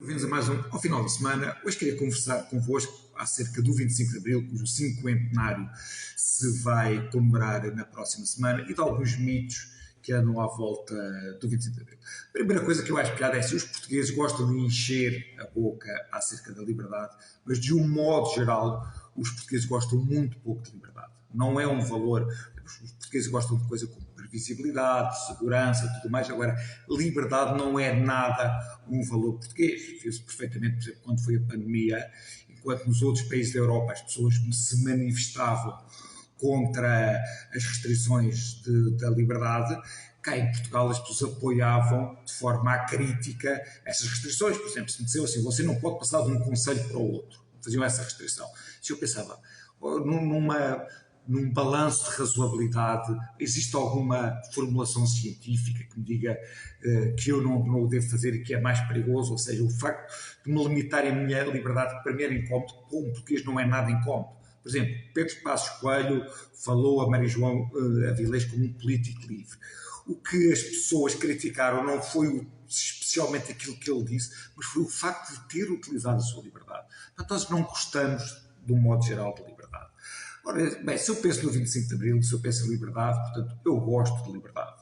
Bem-vindos a mais ao final da semana. Hoje queria conversar convosco acerca do 25 de Abril, cujo cinquentenário se vai comemorar na próxima semana, e de alguns mitos que andam à volta do 25 de Abril. A primeira coisa que eu acho piada é se os portugueses gostam de encher a boca acerca da liberdade, mas de um modo geral os portugueses gostam muito pouco de liberdade. Não é um valor. Os portugueses gostam de coisa como previsibilidade, segurança e tudo mais. Agora, liberdade não é nada um valor português. Viu-se perfeitamente, por exemplo, quando foi a pandemia, enquanto nos outros países da Europa as pessoas se manifestavam contra as restrições da liberdade, cá em Portugal as pessoas apoiavam de forma acrítica essas restrições. Por exemplo, se me disseram assim, você não pode passar de um concelho para o outro. Faziam essa restrição. Se eu pensava, num balanço de razoabilidade, existe alguma formulação científica que me diga que eu não o devo fazer e que é mais perigoso? Ou seja, o facto de me limitar a minha liberdade, que para mim era incómodo, para um português não é nada incómodo. Por exemplo, Pedro Passos Coelho falou a Maria João Avilés como um político livre. O que as pessoas criticaram não foi especialmente aquilo que ele disse, mas foi o facto de ter utilizado a sua liberdade. Portanto, nós não gostamos, de um modo geral, de liberdade. Ora, bem, se eu penso no 25 de Abril, se eu penso em liberdade, portanto, eu gosto de liberdade.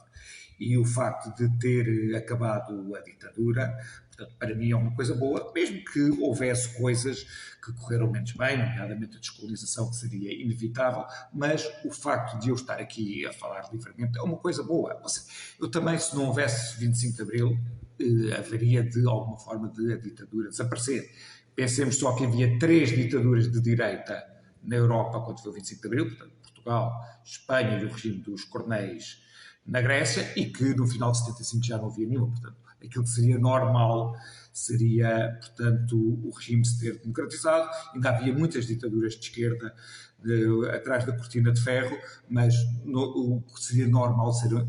E o facto de ter acabado a ditadura, portanto, para mim é uma coisa boa, mesmo que houvesse coisas que correram menos bem, nomeadamente a descolonização, que seria inevitável, mas o facto de eu estar aqui a falar livremente é uma coisa boa. Ou seja, eu também, se não houvesse 25 de Abril, haveria de alguma forma de a ditadura desaparecer. Pensemos só que havia 3 ditaduras de direita na Europa quando foi o 25 de Abril, portanto, Portugal, Espanha e o regime dos Cornéis na Grécia, e que no final de 75 já não havia nenhuma. Portanto, aquilo que seria normal seria, portanto, o regime se ter democratizado. Ainda havia muitas ditaduras de esquerda atrás da cortina de ferro, mas o que seria normal seria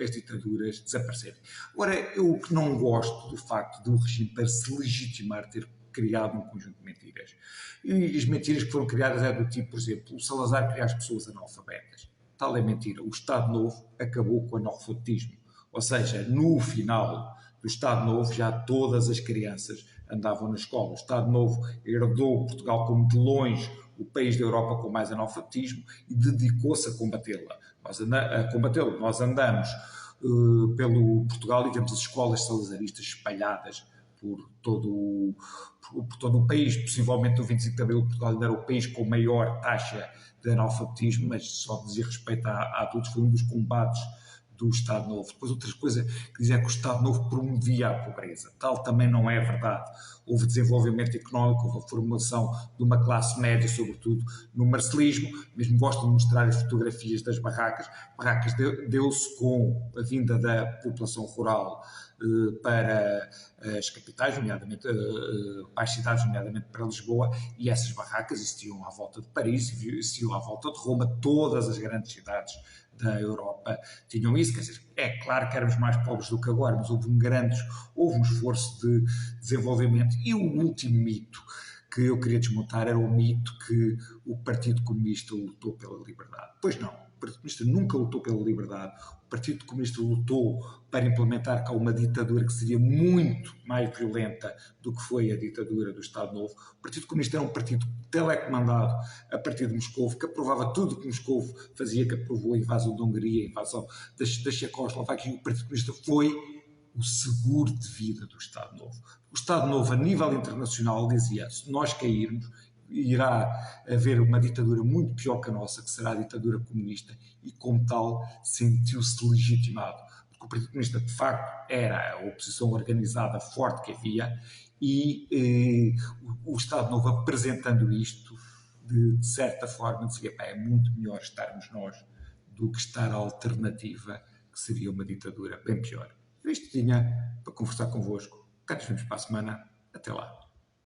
as ditaduras desaparecerem. Agora, eu que não gosto do facto do regime, para se legitimar, ter criado um conjunto de mentiras. E as mentiras que foram criadas é do tipo, por exemplo, o Salazar queria as pessoas analfabetas. Tal é mentira. O Estado Novo acabou com o analfabetismo. Ou seja, no final do Estado Novo já todas as crianças andavam na escola. O Estado Novo herdou Portugal como de longe o país da Europa com mais analfabetismo e dedicou-se a combatê-la. Nós andamos pelo Portugal e vemos as escolas salazaristas espalhadas por todo o país. Possivelmente no 25 de Abril Portugal ainda era o país com maior taxa de analfabetismo, mas só dizia respeito a adultos, foi um dos combates do Estado Novo. Depois outra coisa que dizia que o Estado Novo promovia a pobreza. Tal também não é verdade. Houve desenvolvimento económico, houve a formação de uma classe média, sobretudo no marcelismo. Mesmo gosto de mostrar as fotografias das barracas. Barracas deu-se com a vinda da população rural para as capitais, nomeadamente para as cidades, nomeadamente para Lisboa, e essas barracas existiam à volta de Paris, existiam à volta de Roma. Todas as grandes cidades da Europa tinham isso. Quer dizer, é claro que éramos mais pobres do que agora, mas houve um esforço de desenvolvimento. E o último mito que eu queria desmontar era o mito que o Partido Comunista lutou pela liberdade. Pois não, o Partido Comunista nunca lutou pela liberdade. O Partido Comunista lutou para implementar cá uma ditadura que seria muito mais violenta do que foi a ditadura do Estado Novo. O Partido Comunista era um partido telecomandado a partir de Moscovo, que aprovava tudo o que Moscovo fazia, que aprovou a invasão da Hungria, a invasão da Checoslováquia, e o Partido Comunista foi o seguro de vida do Estado Novo. O Estado Novo, a nível internacional, dizia: se nós cairmos, irá haver uma ditadura muito pior que a nossa, que será a ditadura comunista, e como tal sentiu-se legitimado. Porque o Partido Comunista, de facto, era a oposição organizada forte que havia, e o Estado Novo, apresentando isto, de certa forma, dizia: é muito melhor estarmos nós do que estar a alternativa, que seria uma ditadura bem pior. Isto tinha para conversar convosco. Cá nos vemos para a semana. Até lá.